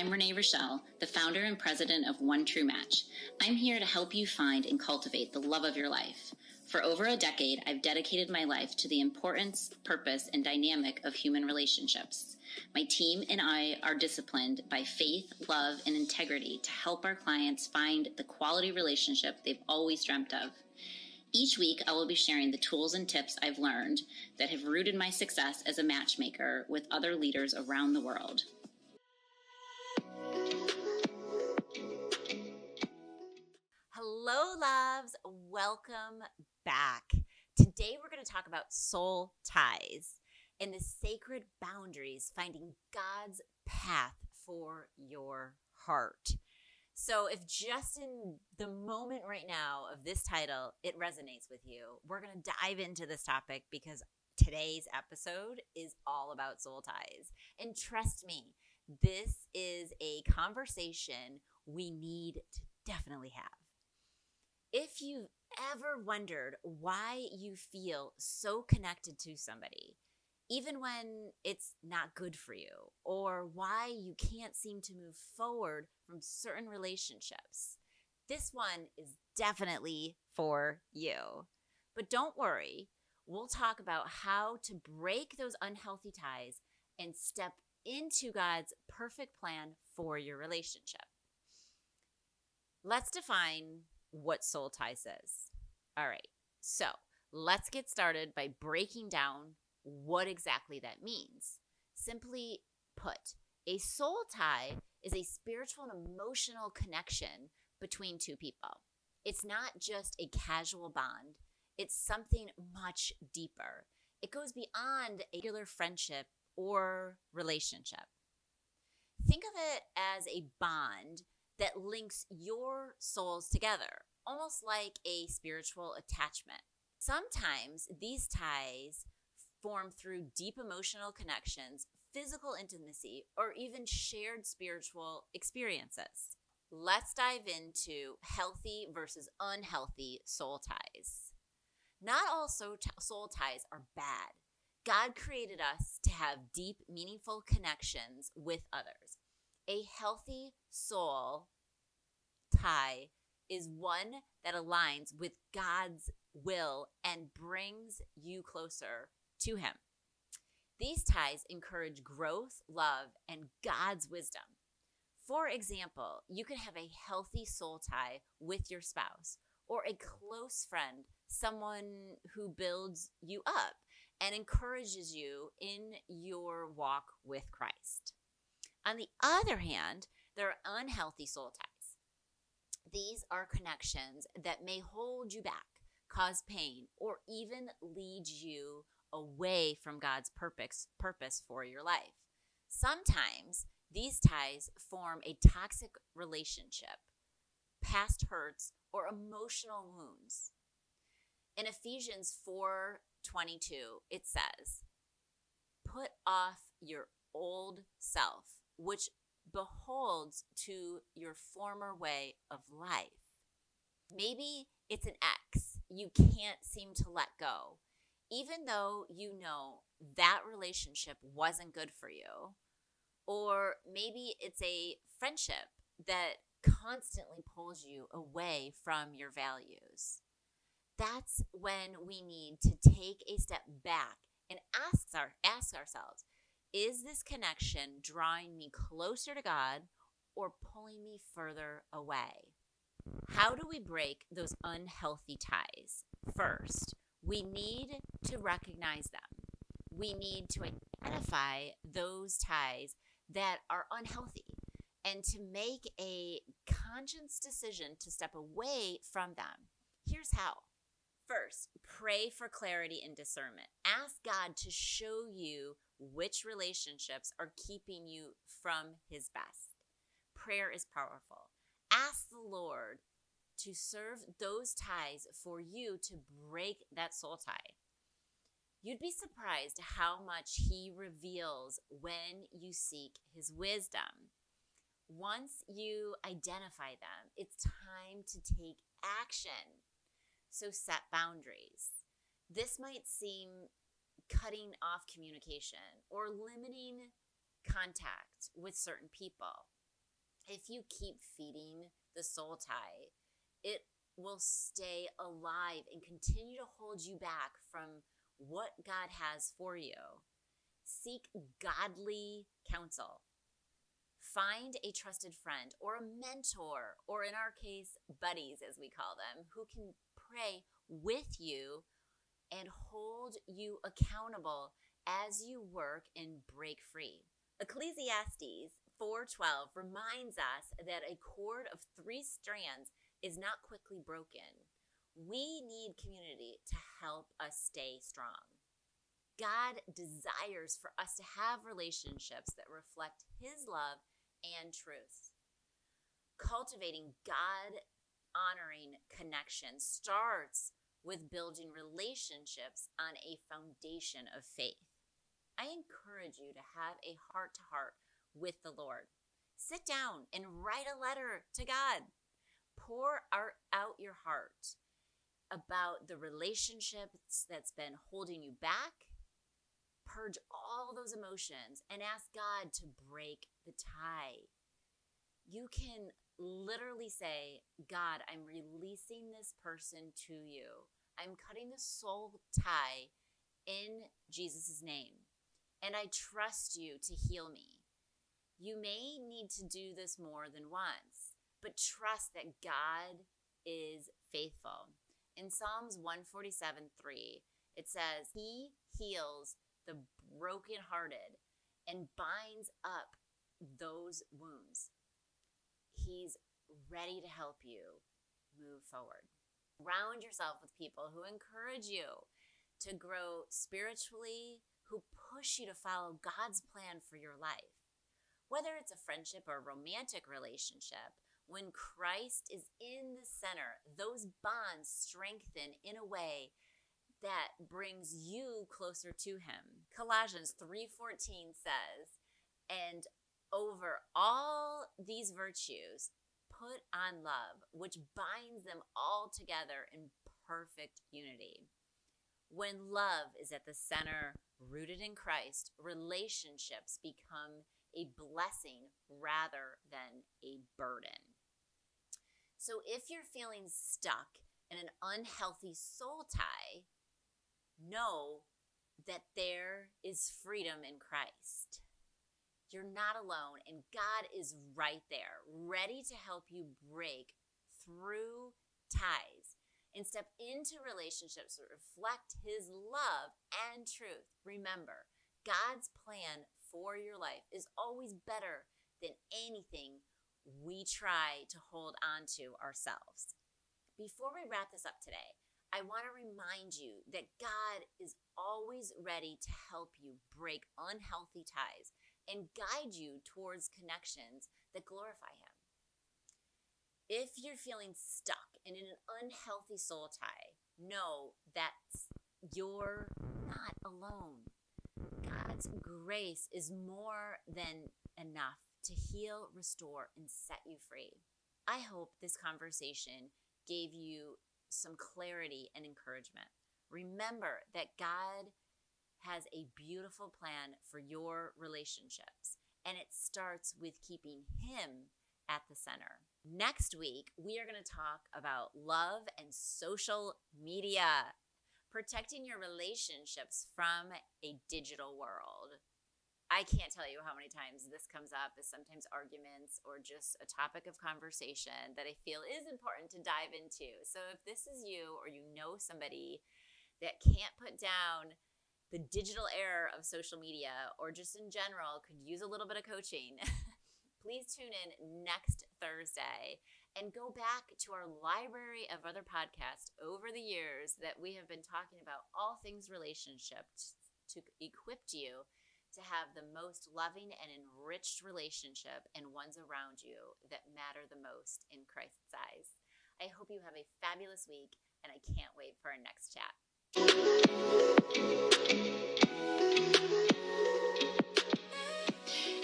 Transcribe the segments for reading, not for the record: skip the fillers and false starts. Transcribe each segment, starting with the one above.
I'm Renee Rochelle, the founder and president of One True Match. I'm here to help you find and cultivate the love of your life. For over a decade, I've dedicated my life to the importance, purpose, and dynamic of human relationships. My team and I are disciplined by faith, love, and integrity to help our clients find the quality relationship they've always dreamt of. Each week, I will be sharing the tools and tips I've learned that have rooted my success as a matchmaker with other leaders around the world. Hello, loves. Welcome back. Today, we're going to talk about soul ties and the sacred boundaries, finding God's path for your heart. So if just in the moment right now of this title, it resonates with you, we're going to dive into this topic because today's episode is all about soul ties. And trust me, this is a conversation we need to definitely have. If you've ever wondered why you feel so connected to somebody, even when it's not good for you, or why you can't seem to move forward from certain relationships, this one is definitely for you. But don't worry, we'll talk about how to break those unhealthy ties and step into God's perfect plan for your relationship. Let's define what soul ties is. All right, so let's get started by breaking down what exactly that means. Simply put, a soul tie is a spiritual and emotional connection between two people. It's not just a casual bond, it's something much deeper. It goes beyond a regular friendship or relationship. Think of it as a bond that links your souls together, almost like a spiritual attachment. Sometimes these ties form through deep emotional connections, physical intimacy, or even shared spiritual experiences. Let's dive into healthy versus unhealthy soul ties. Not all soul ties are bad. God created us to have deep, meaningful connections with others. A healthy soul tie is one that aligns with God's will and brings you closer to Him. These ties encourage growth, love, and God's wisdom. For example, you can have a healthy soul tie with your spouse or a close friend, someone who builds you up and encourages you in your walk with Christ. On the other hand, there are unhealthy soul ties. These are connections that may hold you back, cause pain, or even lead you away from God's purpose for your life. Sometimes these ties form a toxic relationship, past hurts, or emotional wounds. In Ephesians 4:22, it says, "Put off your old self, which beholds to your former way of life." Maybe it's an ex you can't seem to let go, even though you know that relationship wasn't good for you. Or maybe it's a friendship that constantly pulls you away from your values. That's when we need to take a step back and ask ourselves, is this connection drawing me closer to God or pulling me further away? How do we break those unhealthy ties? First, we need to recognize them. We need to identify those ties that are unhealthy and to make a conscious decision to step away from them. Here's how. First, pray for clarity and discernment. Ask God to show you which relationships are keeping you from His best. Prayer is powerful. Ask the Lord to serve those ties for you to break that soul tie. You'd be surprised how much He reveals when you seek His wisdom. Once you identify them, it's time to take action. So set boundaries. This might seem cutting off communication or limiting contact with certain people. If you keep feeding the soul tie, it will stay alive and continue to hold you back from what God has for you. Seek godly counsel. Find a trusted friend or a mentor, or in our case, buddies, as we call them, who can pray with you and hold you accountable as you work and break free. Ecclesiastes 4:12 reminds us that a cord of 3 strands is not quickly broken. We need community to help us stay strong. God desires for us to have relationships that reflect His love and truth. Cultivating God-honoring connections starts with building relationships on a foundation of faith. I encourage you to have a heart-to-heart with the Lord. Sit down and write a letter to God. Pour out your heart about the relationships that's been holding you back. Purge all those emotions and ask God to break the tie. You can literally say, God, I'm releasing this person to you. I'm cutting the soul tie in Jesus' name, and I trust you to heal me. You may need to do this more than once, but trust that God is faithful. In Psalms 147:3, it says, He heals the brokenhearted and binds up those wounds. He's ready to help you move forward. Surround yourself with people who encourage you to grow spiritually, who push you to follow God's plan for your life. Whether it's a friendship or a romantic relationship, when Christ is in the center, those bonds strengthen in a way that brings you closer to Him. Colossians 3:14 says, and over all these virtues, put on love, which binds them all together in perfect unity. When love is at the center, rooted in Christ, relationships become a blessing rather than a burden. So if you're feeling stuck in an unhealthy soul tie, know that there is freedom in Christ. You're not alone, and God is right there, ready to help you break through ties and step into relationships that reflect His love and truth. Remember, God's plan for your life is always better than anything we try to hold on to ourselves. Before we wrap this up today, I want to remind you that God is always ready to help you break unhealthy ties and guide you towards connections that glorify Him. If you're feeling stuck in an unhealthy soul tie, know that you're not alone. God's grace is more than enough to heal, restore, and set you free. I hope this conversation gave you some clarity and encouragement. Remember that God has a beautiful plan for your relationships, and it starts with keeping Him at the center. Next week, we are going to talk about love and social media, protecting your relationships from a digital world. I can't tell you how many times this comes up as sometimes arguments or just a topic of conversation that I feel is important to dive into. So if this is you, or you know somebody that can't put down the digital era of social media, or just in general could use a little bit of coaching, please tune in next Thursday and go back to our library of other podcasts over the years that we have been talking about all things relationships to equip you to have the most loving and enriched relationship and ones around you that matter the most in Christ's eyes. I hope you have a fabulous week, and I can't wait for our next chat.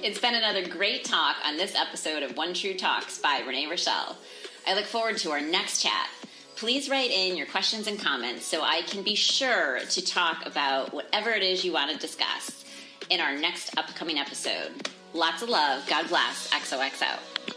It's been another great talk on this episode of One True Talks by Renee Rochelle. I look forward to our next chat. Please write in your questions and comments so I can be sure to talk about whatever it is you want to discuss in our next upcoming episode. Lots of love. God bless. XOXO.